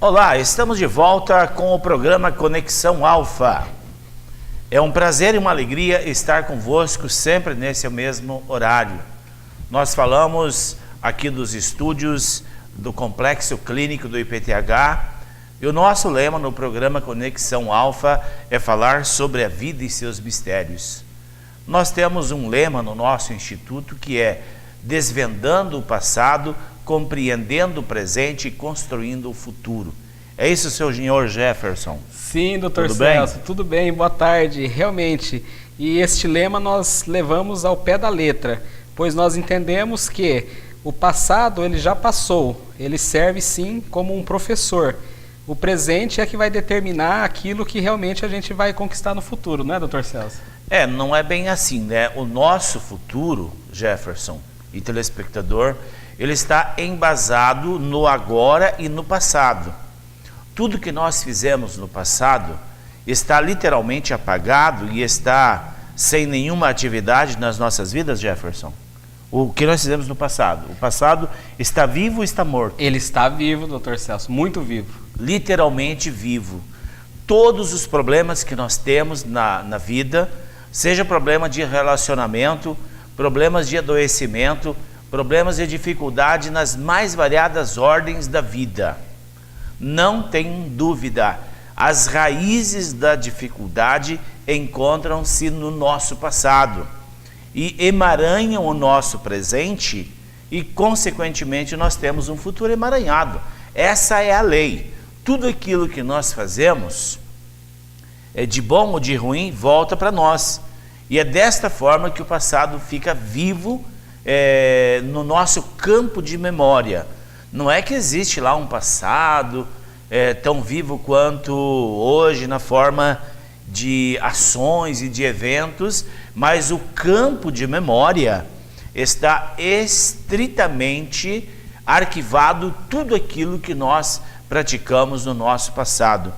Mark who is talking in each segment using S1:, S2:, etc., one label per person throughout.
S1: Olá, estamos de volta com o programa Conexão Alfa. É um prazer e uma alegria estar convosco sempre nesse mesmo horário. Nós falamos aqui dos estúdios do Complexo Clínico do IPTH e o nosso lema no programa Conexão Alfa é falar sobre a vida e seus mistérios. Nós temos um lema no nosso instituto que é desvendando o passado, compreendendo o presente e construindo o futuro. É isso, seu senhor Jefferson?
S2: Sim, doutor Celso, tudo bem, boa tarde, realmente. E este lema nós levamos ao pé da letra, pois nós entendemos que o passado ele já passou, ele serve sim como um professor. O presente é que vai determinar aquilo que realmente a gente vai conquistar no futuro, não é, doutor Celso?
S1: Não é bem assim, né? O nosso futuro, Jefferson e telespectador, ele está embasado no agora e no passado. Tudo que nós fizemos no passado está literalmente apagado e está sem nenhuma atividade nas nossas vidas, Jefferson? O que nós fizemos no passado? O passado está vivo ou está morto?
S2: Ele está vivo, doutor Celso, muito vivo.
S1: Literalmente vivo. Todos os problemas que nós temos na vida, seja problema de relacionamento, problemas de adoecimento, problemas de dificuldade nas mais variadas ordens da vida. Não tem dúvida, as raízes da dificuldade encontram-se no nosso passado e emaranham o nosso presente e, consequentemente, nós temos um futuro emaranhado. Essa é a lei. Tudo aquilo que nós fazemos, de bom ou de ruim, volta para nós. E é desta forma que o passado fica vivo no nosso campo de memória. Não é que existe lá um passado tão vivo quanto hoje na forma de ações e de eventos, mas o campo de memória está estritamente arquivado tudo aquilo que nós praticamos no nosso passado.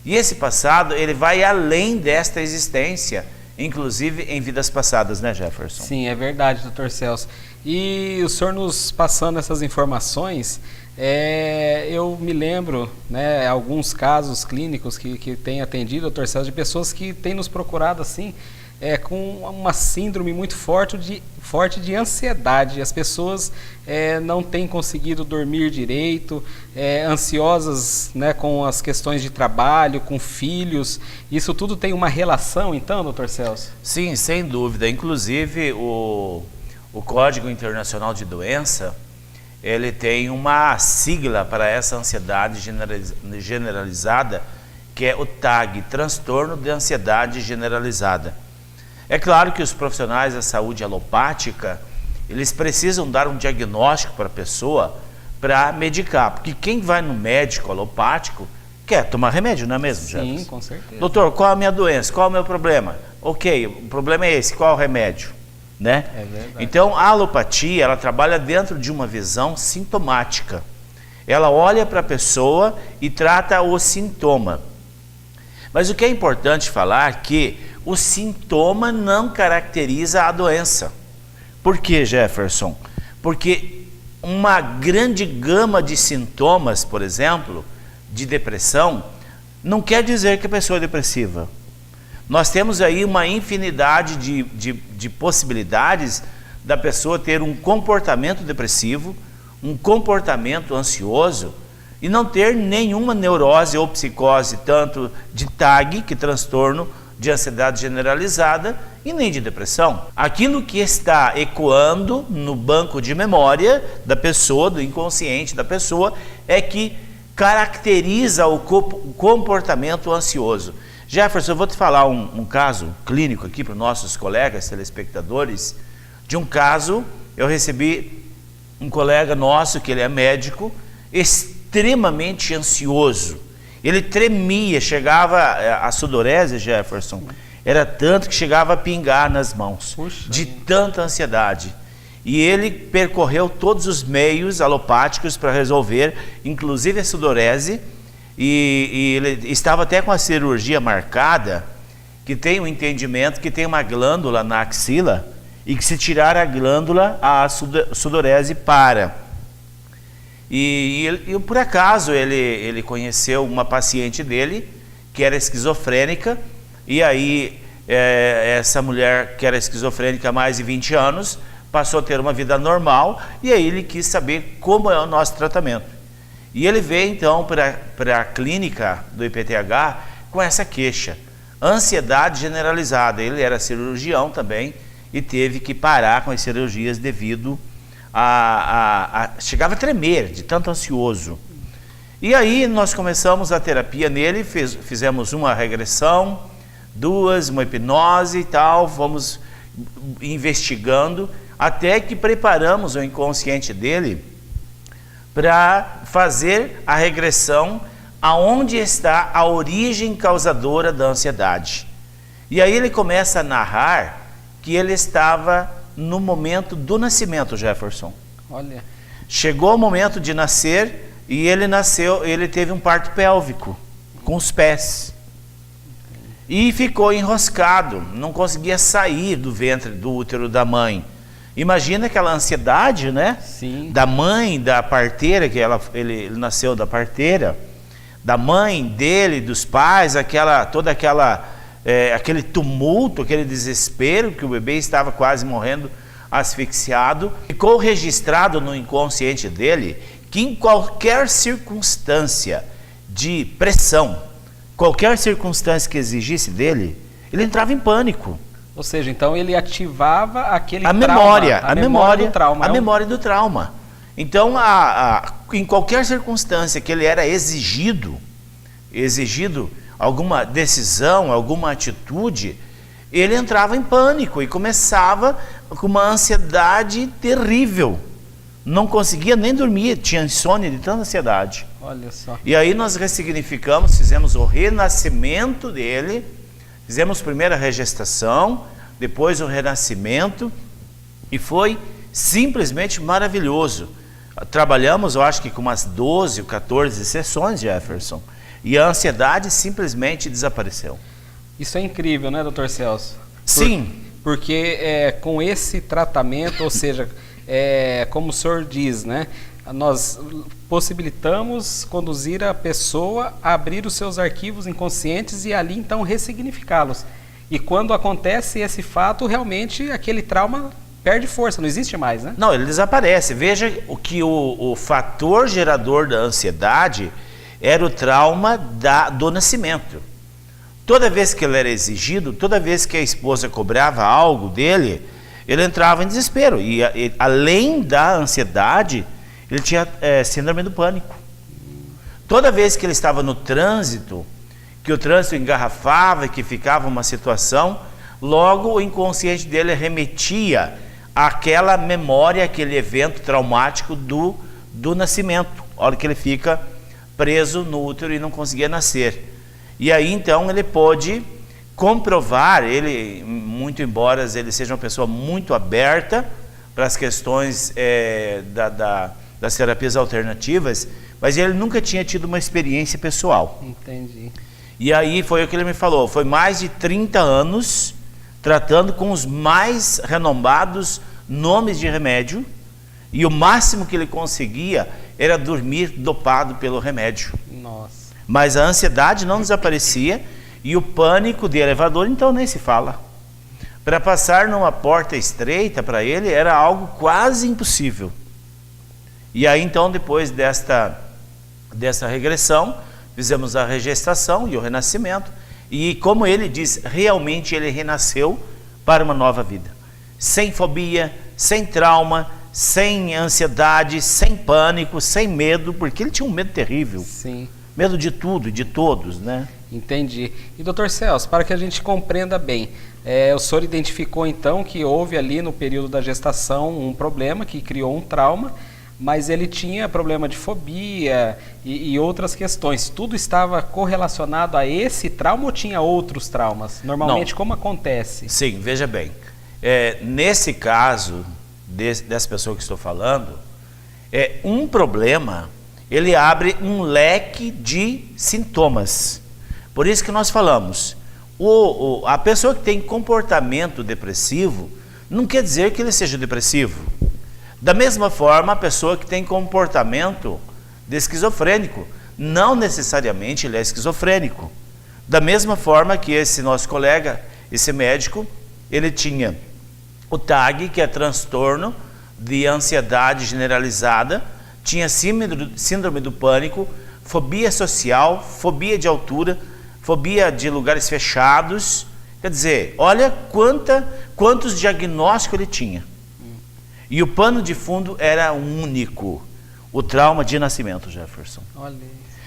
S1: E esse passado, ele vai além desta existência, inclusive em vidas passadas, né, Jefferson?
S2: Sim, é verdade, doutor Celso. E o senhor nos passando essas informações, eu me lembro, né, alguns casos clínicos que tem atendido, doutor Celso, de pessoas que têm nos procurado assim, com uma síndrome muito forte de ansiedade. As pessoas não têm conseguido dormir direito, ansiosas, né, com as questões de trabalho, com filhos. Isso tudo tem uma relação, então, doutor Celso?
S1: Sim, sem dúvida. Inclusive, o Código Internacional de Doença, ele tem uma sigla para essa ansiedade generalizada, que é o TAG, Transtorno de Ansiedade Generalizada. É claro que os profissionais da saúde alopática, eles precisam dar um diagnóstico para a pessoa para medicar, porque quem vai no médico alopático quer tomar remédio, não é mesmo, Jefferson?
S2: Sim, com certeza.
S1: Doutor, qual a minha doença? Qual é o meu problema? Ok, o problema é esse, qual é o remédio? Né?
S2: É verdade.
S1: Então, a alopatia, ela trabalha dentro de uma visão sintomática. Ela olha para a pessoa e trata o sintoma. Mas o que é importante falar é que o sintoma não caracteriza a doença. Por quê, Jefferson? Porque uma grande gama de sintomas, por exemplo, de depressão, não quer dizer que a pessoa é depressiva. Nós temos aí uma infinidade de possibilidades da pessoa ter um comportamento depressivo, um comportamento ansioso e não ter nenhuma neurose ou psicose, tanto de TAG, que é transtorno de ansiedade generalizada, e nem de depressão. Aquilo que está ecoando no banco de memória da pessoa, do inconsciente da pessoa, é que caracteriza o comportamento ansioso. Jefferson, eu vou te falar um caso clínico aqui para os nossos colegas telespectadores. De um caso, eu recebi um colega nosso, que ele é médico, extremamente ansioso. Ele tremia, chegava a sudorese, Jefferson, era tanto que chegava a pingar nas mãos.
S2: Puxa,
S1: de tanta ansiedade. E ele percorreu todos os meios alopáticos para resolver, inclusive a sudorese, e ele estava até com a cirurgia marcada, que tem um entendimento que tem uma glândula na axila, e que se tirar a glândula, a sudorese para. E por acaso ele conheceu uma paciente dele que era esquizofrênica, e aí essa mulher que era esquizofrênica há mais de 20 anos passou a ter uma vida normal, e aí ele quis saber como é o nosso tratamento. E ele veio então para a clínica do IPTH com essa queixa, ansiedade generalizada. Ele era cirurgião também e teve que parar com as cirurgias devido chegava a tremer de tanto ansioso. E aí nós começamos a terapia nele, fizemos uma regressão, duas, uma hipnose e tal, fomos investigando até que preparamos o inconsciente dele para fazer a regressão aonde está a origem causadora da ansiedade. E aí ele começa a narrar que ele estava no momento do nascimento, Jefferson.
S2: Olha.
S1: Chegou o momento de nascer e ele teve um parto pélvico com os pés. E ficou enroscado, não conseguia sair do ventre, do útero da mãe. Imagina aquela ansiedade, né?
S2: Sim.
S1: Da mãe, da parteira, que ele nasceu da parteira, da mãe dele, dos pais, aquele tumulto, aquele desespero, que o bebê estava quase morrendo asfixiado. Ficou registrado no inconsciente dele que em qualquer circunstância de pressão, qualquer circunstância que exigisse dele, ele entrava em pânico.
S2: Ou seja, então ele ativava aquele
S1: a memória do trauma. Então, em qualquer circunstância que ele era exigido alguma decisão, alguma atitude, ele entrava em pânico e começava com uma ansiedade terrível. Não conseguia nem dormir, tinha insônia de tanta ansiedade.
S2: Olha só.
S1: E aí nós ressignificamos, fizemos o renascimento dele, fizemos primeiro a regestação, depois o renascimento, e foi simplesmente maravilhoso. Trabalhamos, eu acho que com umas 12 ou 14 sessões, Jefferson, e a ansiedade simplesmente desapareceu.
S2: Isso é incrível, né, Dr. Celso?
S1: Sim.
S2: Porque com esse tratamento, ou seja, como o senhor diz, né, nós possibilitamos conduzir a pessoa a abrir os seus arquivos inconscientes e ali então ressignificá-los. E quando acontece esse fato, realmente aquele trauma perde força, não existe mais, né? Não,
S1: ele desaparece. Veja que o fator gerador da ansiedade era o trauma do nascimento. Toda vez que ele era exigido, toda vez que a esposa cobrava algo dele, ele entrava em desespero. E além da ansiedade, ele tinha síndrome do pânico. Toda vez que ele estava no trânsito, que o trânsito engarrafava, que ficava uma situação, logo o inconsciente dele remetia àquela memória, aquele evento traumático do nascimento, a hora que ele fica preso no útero e não conseguia nascer. E aí então ele pôde comprovar, ele, muito embora ele seja uma pessoa muito aberta para as questões das terapias alternativas, mas ele nunca tinha tido uma experiência pessoal.
S2: Entendi.
S1: E aí foi o que ele me falou, foi mais de 30 anos tratando com os mais renombrados nomes de remédio, e o máximo que ele conseguia era dormir dopado pelo remédio.
S2: Nossa.
S1: Mas a ansiedade não desaparecia e o pânico de elevador então nem se fala. Para passar numa porta estreita para ele era algo quase impossível. E aí então depois dessa regressão, fizemos a regestação e o renascimento, e como ele diz, realmente ele renasceu para uma nova vida. Sem fobia, sem trauma, sem ansiedade, sem pânico, sem medo, porque ele tinha um medo terrível.
S2: Sim.
S1: Medo de tudo e de todos, né?
S2: Entendi. E Dr. Celso, para que a gente compreenda bem, o senhor identificou então que houve ali no período da gestação um problema que criou um trauma, mas ele tinha problema de fobia e outras questões. Tudo estava correlacionado a esse trauma ou tinha outros traumas? Normalmente, como acontece?
S1: Sim, veja bem. Nesse caso, dessa pessoa que estou falando, um problema, ele abre um leque de sintomas. Por isso que nós falamos, a pessoa que tem comportamento depressivo, não quer dizer que ele seja depressivo. Da mesma forma, a pessoa que tem comportamento de esquizofrênico, não necessariamente ele é esquizofrênico. Da mesma forma que esse nosso colega, esse médico, ele tinha o TAG, que é transtorno de ansiedade generalizada, tinha síndrome do pânico, fobia social, fobia de altura, fobia de lugares fechados. Quer dizer, olha quantos diagnósticos ele tinha. E o pano de fundo era único, o trauma de nascimento, Jefferson.
S2: Olha.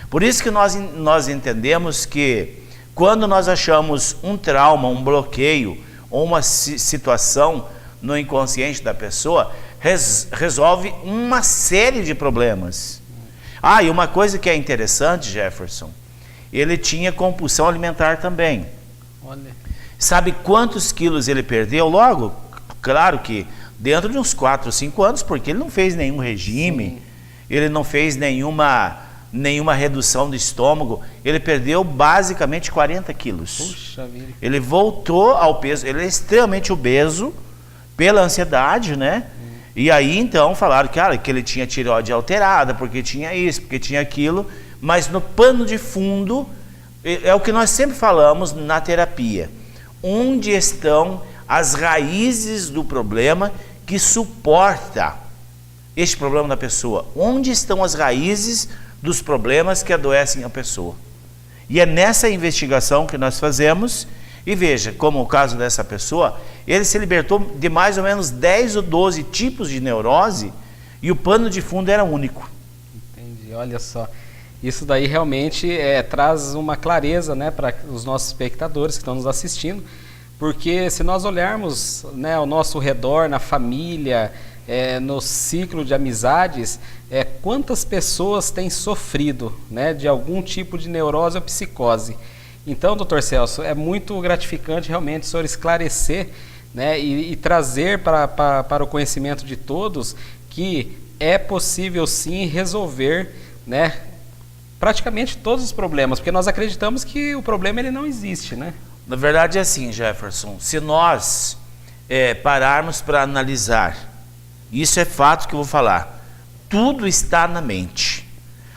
S1: Por isso que nós entendemos que quando nós achamos um trauma, um bloqueio ou uma situação no inconsciente da pessoa, resolve uma série de problemas. Ah, e uma coisa que é interessante, Jefferson, ele tinha compulsão alimentar também.
S2: Olha.
S1: Sabe quantos quilos ele perdeu logo? Claro que dentro de uns 4 ou 5 anos, porque ele não fez nenhum regime, sim, ele não fez nenhuma redução do estômago, ele perdeu basicamente 40 quilos.
S2: Puxa vida.
S1: Ele voltou ao peso, ele é extremamente obeso pela ansiedade, né? E aí então falaram, cara, que ele tinha tireoide alterada, porque tinha isso, porque tinha aquilo, mas no pano de fundo, é o que nós sempre falamos na terapia, onde estão as raízes do problema que suporta este problema da pessoa, onde estão as raízes dos problemas que adoecem a pessoa. E é nessa investigação que nós fazemos, e veja, como o caso dessa pessoa, ele se libertou de mais ou menos 10 ou 12 tipos de neurose, e o pano de fundo era único.
S2: Entendi, olha só. Isso daí realmente traz uma clareza, né, para os nossos espectadores que estão nos assistindo, porque se nós olharmos, né, ao nosso redor, na família, no ciclo de amizades, quantas pessoas têm sofrido, né, de algum tipo de neurose ou psicose. Então, doutor Celso, é muito gratificante realmente o senhor esclarecer, né, e trazer para o conhecimento de todos que é possível sim resolver, né, praticamente todos os problemas, porque nós acreditamos que o problema ele não existe, né?
S1: Na verdade é assim, Jefferson, se nós pararmos para analisar, isso é fato que eu vou falar, tudo está na mente.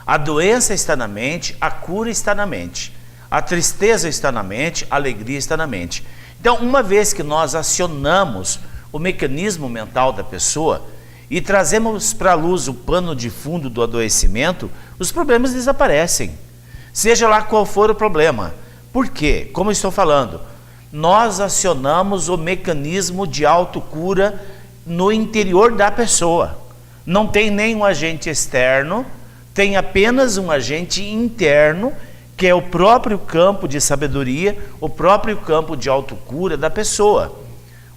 S1: A doença está na mente, a cura está na mente, a tristeza está na mente, a alegria está na mente. Então, uma vez que nós acionamos o mecanismo mental da pessoa e trazemos para a luz o pano de fundo do adoecimento, os problemas desaparecem, seja lá qual for o problema. Por quê? Como eu estou falando, nós acionamos o mecanismo de autocura no interior da pessoa. Não tem nenhum agente externo, tem apenas um agente interno, que é o próprio campo de sabedoria, o próprio campo de autocura da pessoa.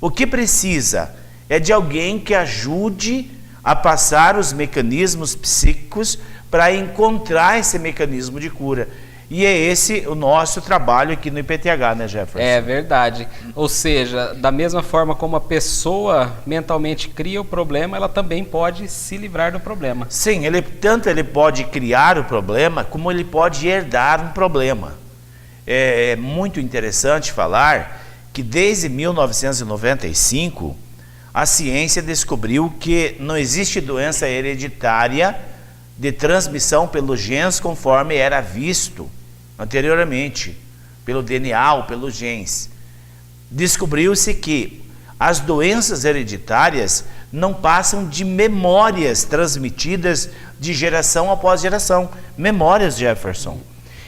S1: O que precisa é de alguém que ajude a passar os mecanismos psíquicos para encontrar esse mecanismo de cura. E é esse o nosso trabalho aqui no IPTH, né, Jefferson? É
S2: verdade. Ou seja, da mesma forma como a pessoa mentalmente cria o problema, ela também pode se livrar do problema.
S1: Sim, tanto ele pode criar o problema, como ele pode herdar um problema. É muito interessante falar que desde 1995, a ciência descobriu que não existe doença hereditária de transmissão pelos genes conforme era visto anteriormente, pelo DNA ou pelos genes. Descobriu-se que as doenças hereditárias não passam de memórias transmitidas de geração após geração. Memórias, Jefferson.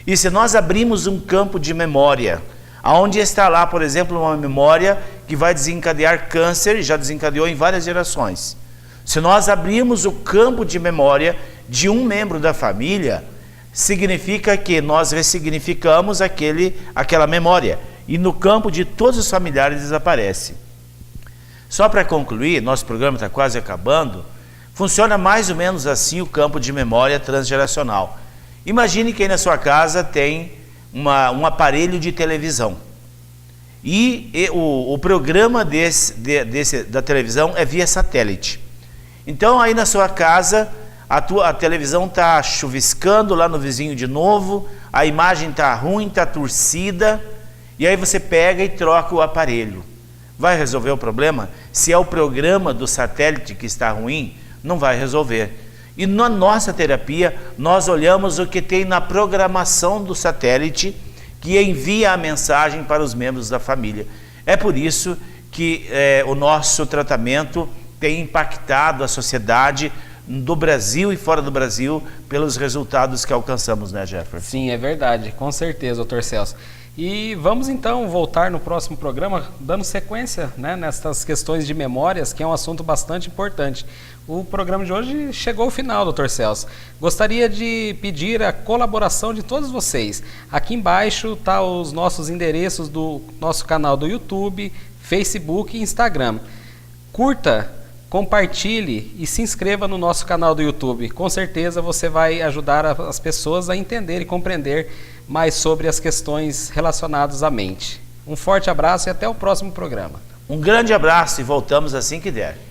S1: E se nós abrimos um campo de memória, aonde está lá, por exemplo, uma memória que vai desencadear câncer, e já desencadeou em várias gerações. Se nós abrirmos o campo de memória de um membro da família, significa que nós ressignificamos aquela memória. E no campo de todos os familiares desaparece. Só para concluir, nosso programa está quase acabando, funciona mais ou menos assim o campo de memória transgeracional. Imagine que aí na sua casa tem um aparelho de televisão. E o programa da televisão é via satélite. Então aí na sua casa a televisão está chuviscando lá no vizinho de novo, a imagem está ruim, está torcida, e aí você pega e troca o aparelho. Vai resolver o problema? Se é o programa do satélite que está ruim, não vai resolver. E na nossa terapia, nós olhamos o que tem na programação do satélite que envia a mensagem para os membros da família. É por isso que o nosso tratamento tem impactado a sociedade do Brasil e fora do Brasil pelos resultados que alcançamos, né, Jefferson?
S2: Sim, é verdade, com certeza, doutor Celso. E vamos então voltar no próximo programa, dando sequência, né, nessas questões de memórias, que é um assunto bastante importante. O programa de hoje chegou ao final, doutor Celso. Gostaria de pedir a colaboração de todos vocês. Aqui embaixo tá os nossos endereços do nosso canal do YouTube, Facebook e Instagram. Curta, compartilhe e se inscreva no nosso canal do YouTube. Com certeza você vai ajudar as pessoas a entender e compreender mais sobre as questões relacionadas à mente. Um forte abraço e até o próximo programa.
S1: Um grande abraço e voltamos assim que der.